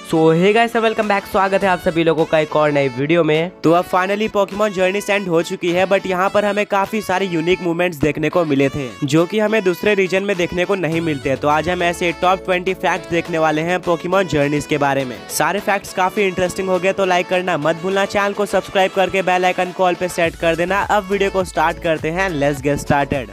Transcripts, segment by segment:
सो hey guys welcome back, स्वागत है आप सभी लोगों का एक और नई वीडियो में। तो अब फाइनली पोकेमॉन जर्नी एंड हो चुकी है, बट यहाँ पर हमें काफी सारे यूनिक मूवमेंट्स देखने को मिले थे जो कि हमें दूसरे रीजन में देखने को नहीं मिलते। तो आज हम ऐसे टॉप 20 फैक्ट्स देखने वाले हैं पोकेमॉन जर्नीज के बारे में। सारे फैक्ट्स काफी इंटरेस्टिंग हो गए, तो लाइक करना मत भूलना, चैनल को सब्सक्राइब करके बेल आइकन कॉल पे सेट कर देना। अब वीडियो को स्टार्ट करते हैं, लेट्स गेट स्टार्टेड।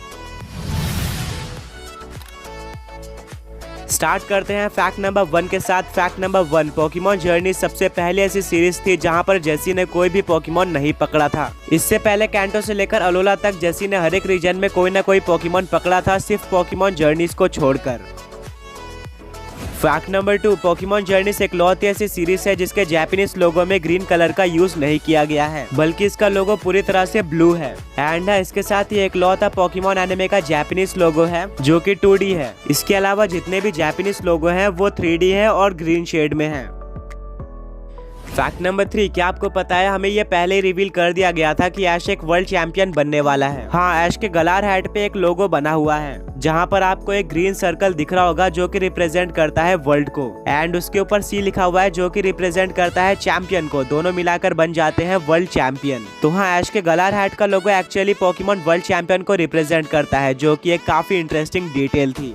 स्टार्ट करते हैं फैक्ट नंबर 1 के साथ। फैक्ट नंबर 1, पोकेमॉन जर्नी सबसे पहले ऐसी सीरीज थी जहां पर जेसी ने कोई भी पोकेमॉन नहीं पकड़ा था। इससे पहले कैंटो से लेकर अलोला तक जेसी ने हर एक रीजन में कोई ना कोई पोकेमॉन पकड़ा था, सिर्फ पोकेमॉन जर्नीज को छोड़कर। फैक्ट नंबर 2, पोकेमॉन जर्नीज एक लौती ऐसी सीरीज है जिसके जापानीज लोगो में ग्रीन कलर का यूज नहीं किया गया है, बल्कि इसका लोगो पूरी तरह से ब्लू है। एंड इसके साथ ही एक लौता पोकेमॉन एनिमे का जापानीज लोगो है जो कि 2D है। इसके अलावा जितने भी जापानीज लोगो हैं वो 3D है और ग्रीन शेड में है। फैक्ट नंबर 3, क्या आपको पता है हमें ये पहले ही रिवील कर दिया गया था कि ऐश एक वर्ल्ड चैंपियन बनने वाला है। हाँ, ऐश के गलार हैट पे एक लोगो बना हुआ है जहाँ पर आपको एक ग्रीन सर्कल दिख रहा होगा जो कि रिप्रेजेंट करता है वर्ल्ड को, एंड उसके ऊपर सी लिखा हुआ है जो कि रिप्रेजेंट करता है चैंपियन को। दोनों मिलाकर बन जाते हैं वर्ल्ड चैंपियन। तो हाँ, ऐश के गलार हैट का लोगो एक्चुअली पोकेमॉन वर्ल्ड चैंपियन को रिप्रेजेंट करता है, जो कि एक काफी इंटरेस्टिंग डिटेल थी।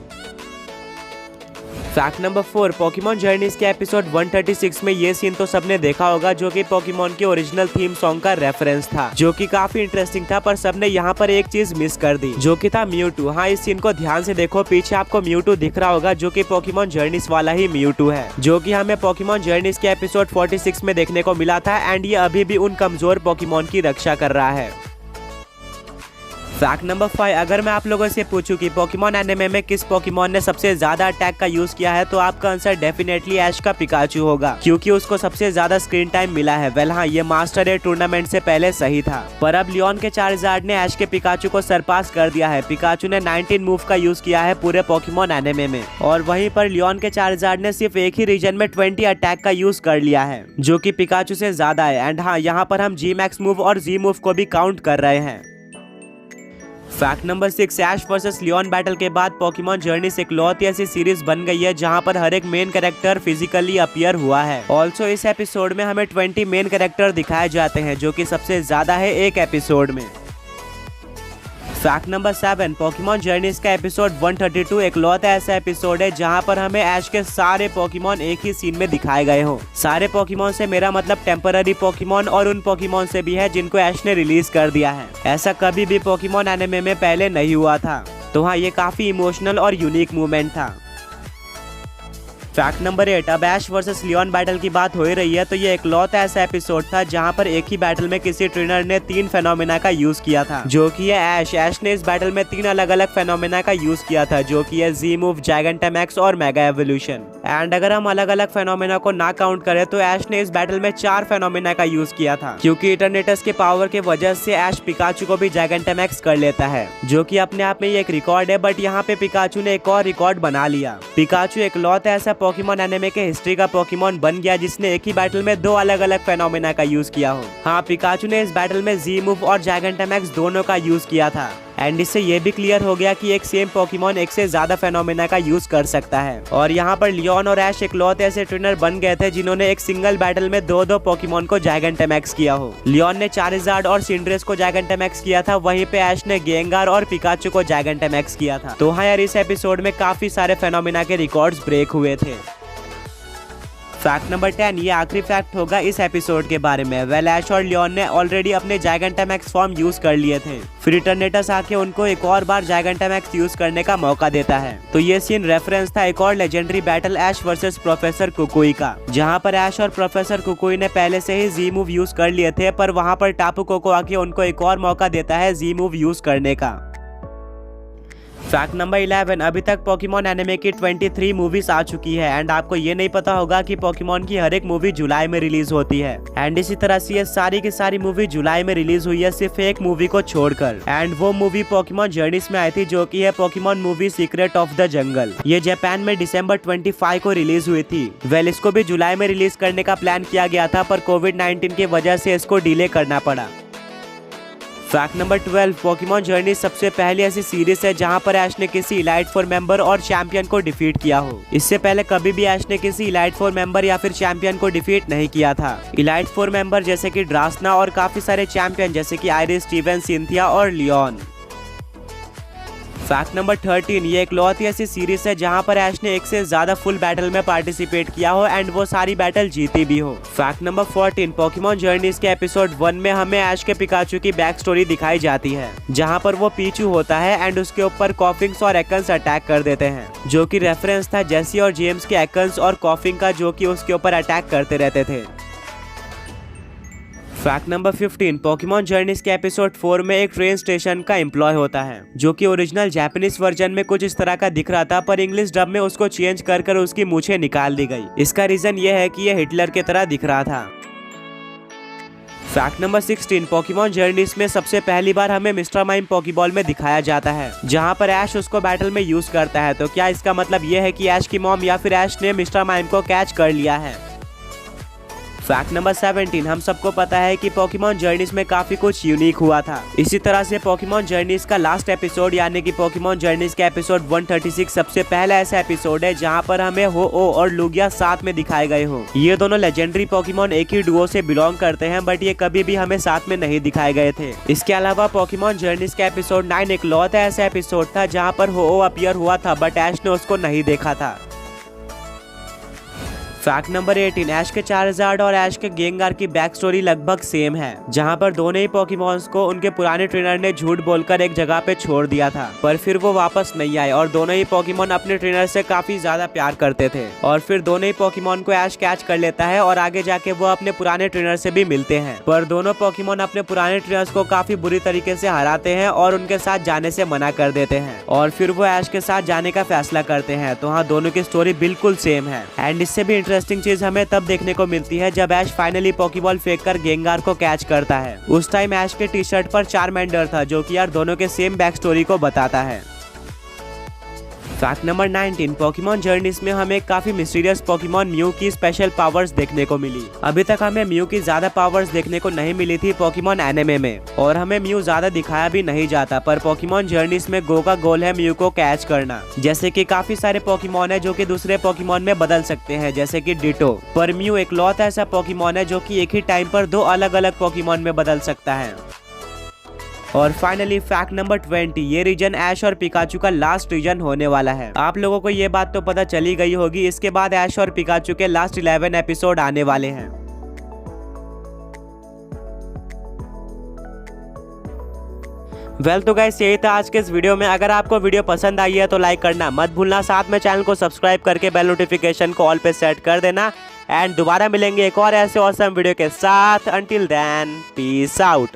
फैक्ट नंबर 4, पोकेमॉन जर्नीज के एपिसोड 136 में ये सीन तो सबने देखा होगा जो कि पोकेमॉन के ओरिजिनल थीम सॉन्ग का रेफरेंस था, जो कि काफी इंटरेस्टिंग था। पर सबने यहाँ पर एक चीज मिस कर दी जो कि था म्यूटू। हाँ, इस सीन को ध्यान से देखो, पीछे आपको म्यूटू दिख रहा होगा जो कि पोकेमॉन जर्नीज वाला ही म्यूटू है, जो कि हमें पोकेमॉन जर्नीज के एपिसोड 46 में देखने को मिला था। एंड ये अभी भी उन कमजोर पोकेमॉन की रक्षा कर रहा है। फैक्ट नंबर 5, अगर मैं आप लोगों से पूछूं कि पोकेमॉन एनिमे में किस पोकेमॉन ने सबसे ज्यादा अटैक का यूज किया है, तो आपका आंसर डेफिनेटली ऐश का पिकाचू होगा, क्योंकि उसको सबसे ज्यादा स्क्रीन टाइम मिला है। वेल हाँ, ये मास्टर डे टूर्नामेंट से पहले सही था, पर अब लियोन के चार्जार्ड ने ऐश के पिकाचू को सरपास कर दिया है। पिकाचू ने 19 मूव का यूज किया है पूरे पोकेमॉन एनिमे में, और वहीं पर लियोन के चार्जार्ड ने सिर्फ एक ही रीजन में 20 अटैक का यूज कर लिया है, जो कि पिकाचू से ज्यादा है। एंड हाँ, यहाँ पर हम जी मैक्स मूव और जी मूव को भी काउंट कर रहे हैं। Fact number 6, Ash versus Leon battle के बाद पोकेमॉन जर्नीज एक लौती ऐसी सीरीज बन गई है जहां पर हर एक मेन कैरेक्टर फिजिकली अपीयर हुआ है। ऑल्सो इस एपिसोड में हमें 20 मेन कैरेक्टर दिखाए जाते हैं, जो कि सबसे ज्यादा है एक एपिसोड में। फैक्ट नंबर 7, पोकेमॉन जर्नीज का एपिसोड 132 एक लौता ऐसा एपिसोड है जहां पर हमें ऐश के सारे पोकेमॉन एक ही सीन में दिखाए गए हो। सारे पोकेमॉन से मेरा मतलब टेम्पररी पोकेमॉन और उन पोकेमॉन से भी है जिनको ऐश ने रिलीज कर दिया है। ऐसा कभी भी पोकेमॉन एनिमे में पहले नहीं हुआ था। तो हाँ, ये काफी इमोशनल और यूनिक मूवमेंट था। फैक्ट नंबर 8, अब ऐश वर्सेस लियोन बैटल की बात हो ही रही है, तो ये एक लौता ऐसा एपिसोड था जहां पर एक ही बैटल में किसी ट्रेनर ने 3 फेनोमेना का यूज किया था, जो कि है ऐश। ऐश ने इस बैटल में 3 अलग अलग फेनोमेना का यूज किया था, जो कि है जी मूव, जायगेंटामैक्स और मेगा एवोल्यूशन। एंड अगर हम अलग अलग फेनोमेना को ना काउंट करें तो ऐश ने इस बैटल में 4 फेनोमेना का यूज किया था, क्योंकि इटरनेटस के पावर के वजह से ऐश पिकाचू को भी जायगेंटामैक्स कर लेता है, जो कि अपने आप में ये एक रिकॉर्ड है। बट यहाँ पे पिकाचू ने एक और रिकॉर्ड बना लिया। पिकाचू एक लौता ऐसा पोकेमॉन एनिमे के हिस्ट्री का पोकेमॉन बन गया जिसने एक ही बैटल में 2 अलग अलग फेनोमेना का यूज किया हो। हाँ, पिकाचू ने इस बैटल में जी मूव और जायगेंटामैक्स दोनों का यूज किया था। एंड इससे ये भी क्लियर हो गया कि एक सेम पोकेमॉन एक से ज्यादा फेनोमेना का यूज कर सकता है। और यहाँ पर लियोन और ऐश एक लौते ऐसे ट्रेनर बन गए थे जिन्होंने एक सिंगल बैटल में 2 पोकेमॉन को जायगेंटामैक्स किया हो। लियोन ने चारिज़ार्ड और सिंड्रेस को जायगेंटामैक्स किया था, वहीं पे ऐश ने गेंगार और पिकाचू को जायगेंटामैक्स किया था। तो हाँ यार, इस एपिसोड में काफी सारे फेनोमेना के रिकॉर्ड्स ब्रेक हुए थे। फैक्ट नंबर 10, ये आखिरी फैक्ट होगा इस एपिसोड के बारे में। वेल, ऐश और लियोन ने ऑलरेडी अपने जायगेंटामैक्स फॉर्म यूज कर लिए थे, फिर इटरनेटस आके उनको एक और बार जायगेंटामैक्स यूज करने का मौका देता है। तो ये सीन रेफरेंस था एक और legendary battle Ash versus professor Kukui का, जहां पर ऐश और प्रोफेसर कुकुई ने पहले से ही जी मूव यूज कर लिए थे, पर वहां पर टापू कोको आके उनको एक और मौका देता है जी मूव यूज करने का। फैक्ट नंबर 11, अभी तक पोकेमॉन एनिमे की 23 मूवीज आ चुकी है। एंड आपको ये नहीं पता होगा कि पोकेमॉन की हर एक मूवी जुलाई में रिलीज होती है। एंड इसी तरह से ये सारी की सारी मूवी जुलाई में रिलीज हुई है, सिर्फ एक मूवी को छोड़कर। एंड वो मूवी पोकेमॉन जर्नीज में आई थी, जो कि है Pokemon movie secret of the jungle. ये जापान में दिसंबर 25 को रिलीज हुई थी। वेल, इसको भी जुलाई में रिलीज करने का प्लान किया गया था, पर कोविड-19 की वजह से इसको डिले करना पड़ा। फैक्ट नंबर 12, पोकेमॉन जर्नी सबसे पहली ऐसी सीरीज है जहां पर ऐश ने किसी इलाइट फोर मेंबर और चैंपियन को डिफीट किया हो। इससे पहले कभी भी ऐश ने किसी इलाइट फोर मेंबर या फिर चैंपियन को डिफीट नहीं किया था। इलाइट फोर मेंबर जैसे कि ड्रासना और काफी सारे चैंपियन जैसे कि आइरिस, स्टीवन, सिंथिया और लियोन। फैक्ट नंबर 13, ये इकलौती ऐसी सीरीज है जहां पर ऐश ने एक से ज्यादा फुल बैटल में पार्टिसिपेट किया हो एंड वो सारी बैटल जीती भी हो। फैक्ट नंबर 14, पोकेमॉन जर्नीज के एपिसोड 1 में हमें ऐश के पिकाचू की बैक स्टोरी दिखाई जाती है जहां पर वो पीचू होता है एंड उसके ऊपर कॉफिंग्स और एकन्स अटैक कर देते हैं, जो कि रेफरेंस था जेसी और जेम्स के एकन्स और कॉफिंग का, जो कि उसके ऊपर अटैक करते रहते थे। फैक्ट नंबर 15, पोकेमॉन जर्नीज के एपिसोड 4 में एक ट्रेन स्टेशन का एम्प्लॉय होता है जो कि ओरिजिनल जापानीज वर्जन में कुछ इस तरह का दिख रहा था, पर इंग्लिश डब में उसको चेंज कर उसकी मूछें निकाल दी गई। इसका रीजन ये है कि यह हिटलर की तरह दिख रहा था। फैक्ट नंबर 16, पोकेमॉन जर्नीज में सबसे पहली बार हमें मिस्टर माइम पोकेबॉल में दिखाया जाता है जहां पर ऐश उसको बैटल में यूज करता है। तो क्या इसका मतलब यह है कि ऐश की मॉम या फिर ऐश ने मिस्टर माइम को कैच कर लिया है? फैक्ट नंबर 17, हम सबको पता है कि पोकेमॉन जर्नीज में काफी कुछ यूनिक हुआ था। इसी तरह से पोकेमॉन जर्नीज का लास्ट एपिसोड यानी कि पोकेमॉन जर्नीज का एपिसोड 136 सबसे पहला ऐसा एपिसोड है जहां पर हमें हो-ओ और लुगिया साथ में दिखाए गए हो। ये दोनों लेजेंडरी पोकेमॉन एक ही डुओ से बिलोंग करते हैं, बट ये कभी भी हमें साथ में नहीं दिखाए गए थे। इसके अलावा पोकेमॉन जर्नीज का एपिसोड 9 इकलौता ऐसा एपिसोड था जहाँ पर हो-ओ अपीयर हुआ था, बट ऐश ने उसको नहीं देखा था। फैक्ट नंबर 18, ऐश के चार्जार्ड और ऐश के गेंगार की बैक स्टोरी लगभग सेम है जहां पर दोनों ही पोकेमॉन्स को उनके पुराने ट्रेनर ने झूठ बोलकर एक जगह पे छोड़ दिया था, पर फिर वो वापस नहीं आए और दोनों ही पोकेमॉन अपने ट्रेनर से काफी ज्यादा प्यार करते थे। और फिर दोनों ही पोकेमॉन को ऐश कैच कर लेता है और आगे जाके वो अपने पुराने ट्रेनर से भी मिलते हैं, पर दोनों पोकेमॉन अपने पुराने ट्रेनर्स को काफी बुरी तरीके से हराते हैं और उनके साथ जाने से मना कर देते हैं और फिर वो ऐश के साथ जाने का फैसला करते हैं। तो हाँ, दोनों की स्टोरी बिल्कुल सेम है एंड इससे भी इंटरेस्टिंग चीज हमें तब देखने को मिलती है जब ऐश फाइनली पोकेबॉल फेंककर गेंगार को कैच करता है। उस टाइम ऐश के टी शर्ट पर चारमेंडर था, जो कि यार दोनों के सेम बैक स्टोरी को बताता है। फैक्ट नंबर 19, पोकेमॉन जर्नीज में हमें काफी मिस्टीरियस पोकेमॉन म्यू की स्पेशल पावर्स देखने को मिली। अभी तक हमें म्यू की ज्यादा पावर्स देखने को नहीं मिली थी पोकेमॉन एनिमे में, और हमें म्यू ज्यादा दिखाया भी नहीं जाता, पर पोकेमॉन जर्नीज में गो का गोल है म्यू को कैच करना। जैसे कि काफी सारे पोकेमॉन है जो कि दूसरे पोकेमॉन में बदल सकते हैं, जैसे कि डिटो, पर म्यू इकलौता ऐसा पोकेमॉन है जो कि एक ही टाइम पर 2 अलग अलग पोकेमॉन में बदल सकता है। और फाइनली फैक्ट नंबर 20, ये रीजन ऐश और पिकाचू का लास्ट रीजन होने वाला है। आप लोगों को ये बात तो पता चली गई होगी, इसके बाद ऐश और पिकाचू के लास्ट 11 एपिसोड आने वाले हैं। वेल तो गाइस, यही था आज के इस वीडियो में। अगर आपको वीडियो पसंद आई है तो लाइक करना मत भूलना, साथ में चैनल को सब्सक्राइब करके बेल नोटिफिकेशन को ऑल पे सेट कर देना एंड दोबारा मिलेंगे एक और ऐसे ऑसम वीडियो के साथ। Until then, peace out.